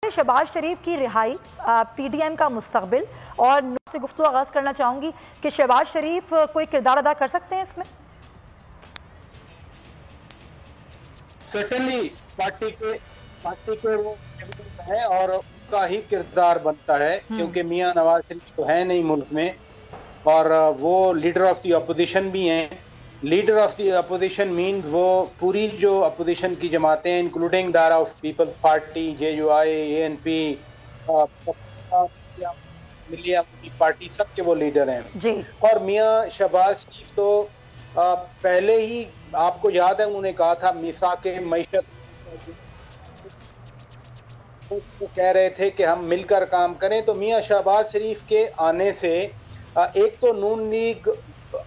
शहबाज शरीफ की रिहाई, पीडीएम का मुस्तकबिल और से गुफ्तगू आगाज करना चाहूंगी कि शहबाज शरीफ कोई किरदार अदा कर सकते हैं इसमें। सर्टेनली पार्टी के वो है और उनका ही किरदार बनता है, क्योंकि मियां नवाज शरीफ तो है नहीं मुल्क में और वो लीडर ऑफ द अपोजिशन भी हैं। Leader of the opposition means वो पूरी जो अपोजिशन की जमातें इंक्लूडिंग दायरा ऑफ पीपल्स पार्टी, JUI, ANP, मिली पार्टी, सबके वो लीडर हैं जी। और मियां शहबाज शरीफ तो पहले ही आपको याद है उन्होंने कहा था मिसाके मईशत, तो कह रहे थे कि हम मिलकर काम करें। तो मियां शहबाज शरीफ के आने से एक तो नून लीग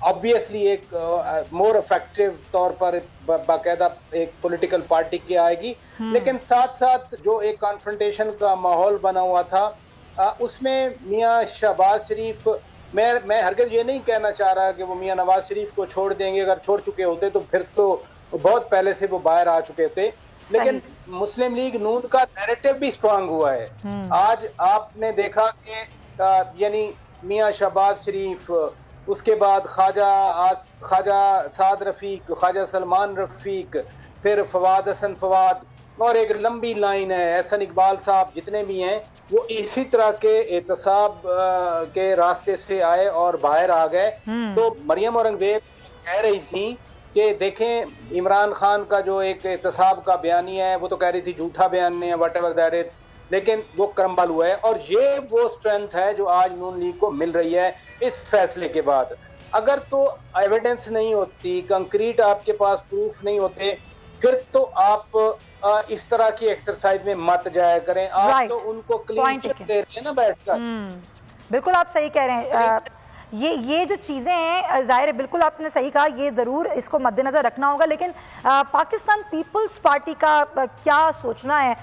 ऑब्वियसली एक मोर इफेक्टिव तौर पर बाकायदा एक पॉलिटिकल पार्टी की आएगी, लेकिन साथ साथ जो एक कॉन्फ्रंटेशन का माहौल बना हुआ था उसमें मियां शहबाज शरीफ, मैं हरगिज़ ये नहीं कहना चाह रहा कि वो मियां नवाज शरीफ को छोड़ देंगे। अगर छोड़ चुके होते तो फिर तो बहुत पहले से वो बाहर आ चुके थे, लेकिन मुस्लिम लीग नून का नैरेटिव भी स्ट्रांग हुआ है। आज आपने देखा कि यानी मियां शहबाज शरीफ, उसके बाद ख्वाजा साद रफीक, ख्वाजा सलमान रफीक, फिर फवाद हसन फवाद, और एक लंबी लाइन है, एहसन इकबाल साहब, जितने भी हैं वो इसी तरह के एहतसाब के रास्ते से आए और बाहर आ गए। तो मरियम औरंगजेब कह रही थी कि देखें इमरान खान का जो एक एहतसाब का बयानिया है वो तो कह रही थी झूठा बयान है, वट एवर दैट इज, लेकिन वो क्रम्बल हुआ है। और ये वो स्ट्रेंथ है जो आज नून लीग को मिल रही है इस फैसले के बाद। अगर तो एविडेंस नहीं होती, कंक्रीट आपके पास प्रूफ नहीं होते, फिर तो आप इस तरह की एक्सरसाइज में मत जाया करें। आप तो उनको क्लीन चिट दे रहे हैं ना बैठकर। बिल्कुल आप सही कह रहे हैं। ये जो चीज़ें हैं ज़ाहिर है, बिल्कुल आपने सही कहा, ये ज़रूर इसको मद्देनज़र रखना होगा। लेकिन पाकिस्तान पीपल्स पार्टी का क्या सोचना है?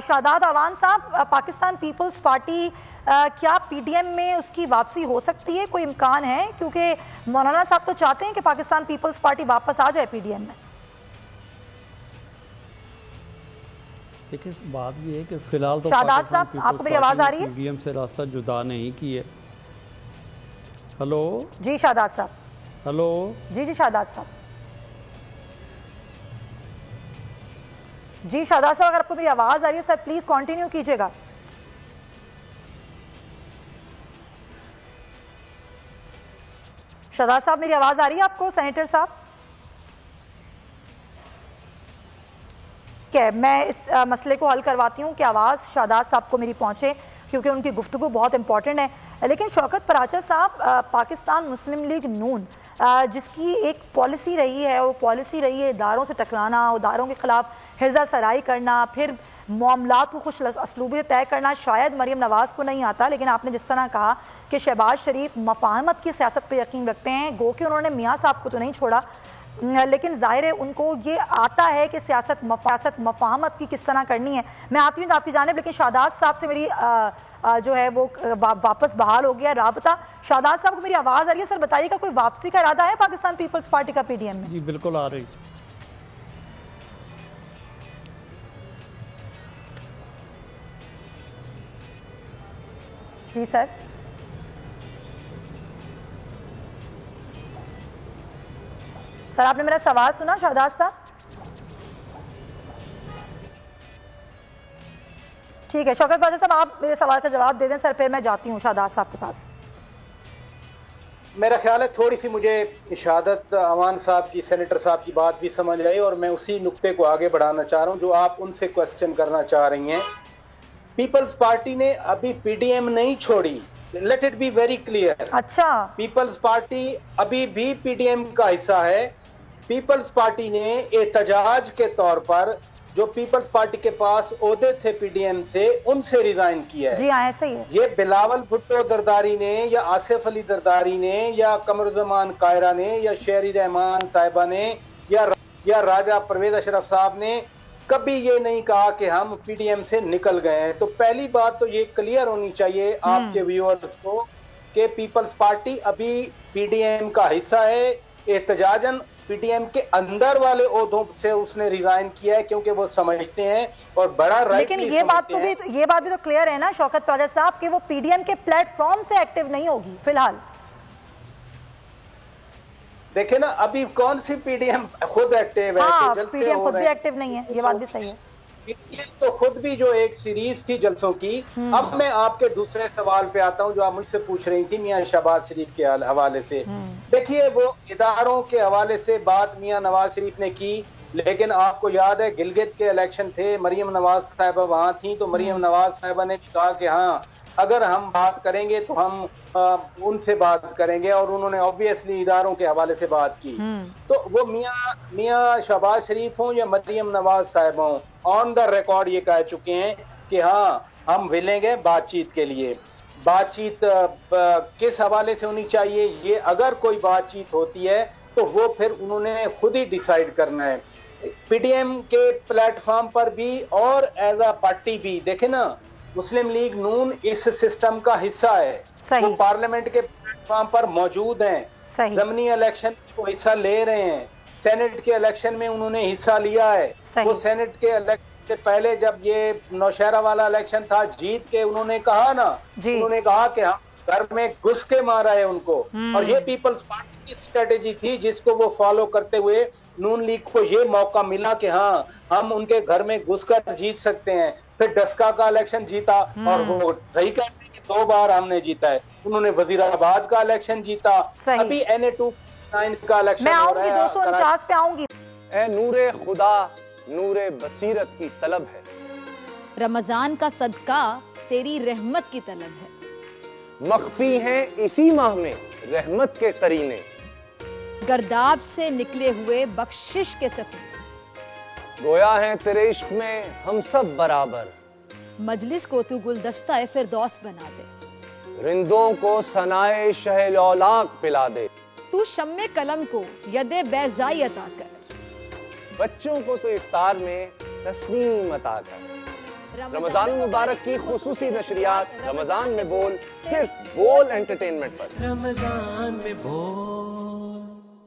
शादाद अवान साहब, पाकिस्तान पीपल्स पार्टी क्या पीडीएम में उसकी वापसी हो सकती है? कोई इम्कान है? क्योंकि मौलाना साहब तो चाहते हैं कि पाकिस्तान पीपल्स पार्टी वापस आ जाए पीडीएम में। देखिए बात ये है कि फिलहाल तो शादाद साहब, आपको मेरी आवाज़ आ रही है? पीडीएम से रास्ता जुदा नहीं की है। हेलो जी शादाद साहब। हेलो जी शादाद साहब। जी शादाद साहब, अगर आपको मेरी आवाज़ आ रही है सर प्लीज़ कंटिन्यू कीजिएगा। शादाद साहब, मेरी आवाज़ आ रही है आपको? सेनेटर साहब, क्या मैं इस मसले को हल करवाती हूँ कि आवाज़ शादाद साहब को मेरी पहुँचे, क्योंकि उनकी गुफ्तगू बहुत इंपॉर्टेंट है। लेकिन शौकत पराचा साहब, पाकिस्तान मुस्लिम लीग नून जिसकी एक पॉलिसी रही है, वो पॉलिसी रही है इदारों से टकराना, इदारों के ख़िलाफ़ हिर्जा सराई करना, फिर मामलात को खुश असलूबी तय करना। शायद मरीम नवाज़ को नहीं आता, लेकिन आपने जिस तरह कहा कि शहबाज शरीफ मफाहमत की सियासत पर यकीन रखते हैं, गो कि उन्होंने मियाँ साहब को तो नहीं छोड़ा, लेकिन ज़ाहिर है उनको ये आता है कि सियासत मफाहमत की किस तरह करनी है। मैं आती हूँ आपकी जानिब, लेकिन शादाद साहब से मेरी जो है वो वापस बहाल हो गया राबता। शादाद साहब को मेरी आवाज़ आ रही है? सर बताइएगा, कोई वापसी का इरादा है पाकिस्तान पीपल्स पार्टी का पीडीएम में? जी बिल्कुल आ रही। जी सर। सर आपने मेरा सवाल सुना शादाद साहब? ठीक है शौकत बादशाह साहब, आप मेरे सवाल का जवाब दे दें सर, फिर मैं जाती हूँ शादाद साहब के पास। मेरा ख्याल है थोड़ी सी मुझे शादाद अवान साहब की, सेनेटर साहब की बात भी समझ आई और मैं उसी नुक्ते को आगे बढ़ाना चाह रहा हूँ जो आप उनसे क्वेश्चन करना चाह रही हैं। पीपल्स पार्टी ने अभी पीडीएम नहीं छोड़ी, let it be very clear. अच्छा, पीपल्स पार्टी अभी भी पीडीएम का हिस्सा है। पीपल्स पार्टी ने एहतजाज के तौर पर जो पीपल्स पार्टी के पास ओहदे थे पीडीएम से, उनसे रिजाइन किया है। जी हाँ, ऐसे ही है। ये बिलावल भुट्टो दरदारी ने या आसिफ अली दरदारी ने या कमरुज़्ज़मान कायरा ने या शेरी रहमान साहिबा ने या राजा परवेज अशरफ साहब ने कभी ये नहीं कहा कि हम पीडीएम से निकल गए हैं। तो पहली बात तो ये क्लियर होनी चाहिए आपके व्यूअर्स को कि पीपल्स पार्टी अभी पीडीएम का हिस्सा है। एहतजाजन पीटीएम के अंदर वाले ओहदों से उसने रिजाइन किया है, क्योंकि वो समझते हैं और बड़ा राइट। लेकिन ये बात भी तो क्लियर है ना शौकत पराजा साहब कि वो पीडीएम के प्लेटफॉर्म से एक्टिव नहीं होगी फिलहाल। देखे ना, अभी कौन सी पीडीएम खुद एक्टिव है? हाँ, कि जलसे पीडीएम हो खुद रहे भी हैं। एक्टिव नहीं है, ये बात भी सही है। पीडीएम तो खुद भी जो एक सीरीज थी जलसों की। अब मैं आपके दूसरे सवाल पे आता हूं जो आप मुझसे पूछ रही थी मियां शहबाज शरीफ के हवाले से। देखिए, वो इदारों के हवाले से बात मियां नवाज शरीफ ने की, लेकिन आपको याद है गिलगित के इलेक्शन थे, मरियम नवाज साहिबा वहां थी, तो मरियम नवाज साहिबा ने भी कहा कि हाँ, अगर हम बात करेंगे तो हम उनसे बात करेंगे, और उन्होंने ऑब्वियसली इदारों के हवाले से बात की। तो वो मियां शहबाज शरीफ हों या मरियम नवाज साहिबा हों, ऑन द रिकॉर्ड ये कह चुके हैं कि हाँ, हम मिलेंगे बातचीत के लिए। बातचीत किस हवाले से होनी चाहिए, ये अगर कोई बातचीत होती है तो वो फिर उन्होंने खुद ही डिसाइड करना है। पीडीएम के प्लेटफॉर्म पर भी और एज अ पार्टी भी, देखे ना, मुस्लिम लीग नून इस सिस्टम का हिस्सा है। वो पार्लियामेंट के प्लेटफॉर्म पर मौजूद हैं, ज़मीनी इलेक्शन को हिस्सा ले रहे हैं, सेनेट के इलेक्शन में उन्होंने हिस्सा लिया है। वो सेनेट के इलेक्शन से पहले जब ये नौशहरा वाला इलेक्शन था, जीत के उन्होंने कहा ना, उन्होंने कहा कि हम घर में घुस के मारा है उनको, और ये पीपल्स पार्टी की स्ट्रेटेजी थी जिसको वो फॉलो करते हुए नून लीग को ये मौका मिला कि हाँ, हम उनके घर में घुसकर जीत सकते हैं। फिर डस्का का इलेक्शन जीता, और वो सही कहते हैं कि 2 बार हमने जीता है। उन्होंने वजीराबाद का इलेक्शन जीता, अभी NA-29 का इलेक्शन हो रहा है। 249 पे आऊंगी। ए नूरे खुदा, नूरे बसीरत की तलब है, रमजान का सदका तेरी रहमत की तलब है, मख्फी हैं इसी माह में रहमत के करीने, गर्दाब से निकले हुए बख्शिश के सफर, गोया है तेरे इश्क में हम सब बराबर, मजलिस को तू गुलदस्ता फिरदौस बना दे, रिंदों को सनाए शह लौलाक पिला दे, तू शम्मे कलम को यदे बैज़ाई अता कर, बच्चों को तो इफ्तार में तस्नीम अता कर। रमजान मुबारक की खुसूसी नशरियात रमजान में बोल, सिर्फ बोल एंटरटेनमेंट पर। रमजान में बोल।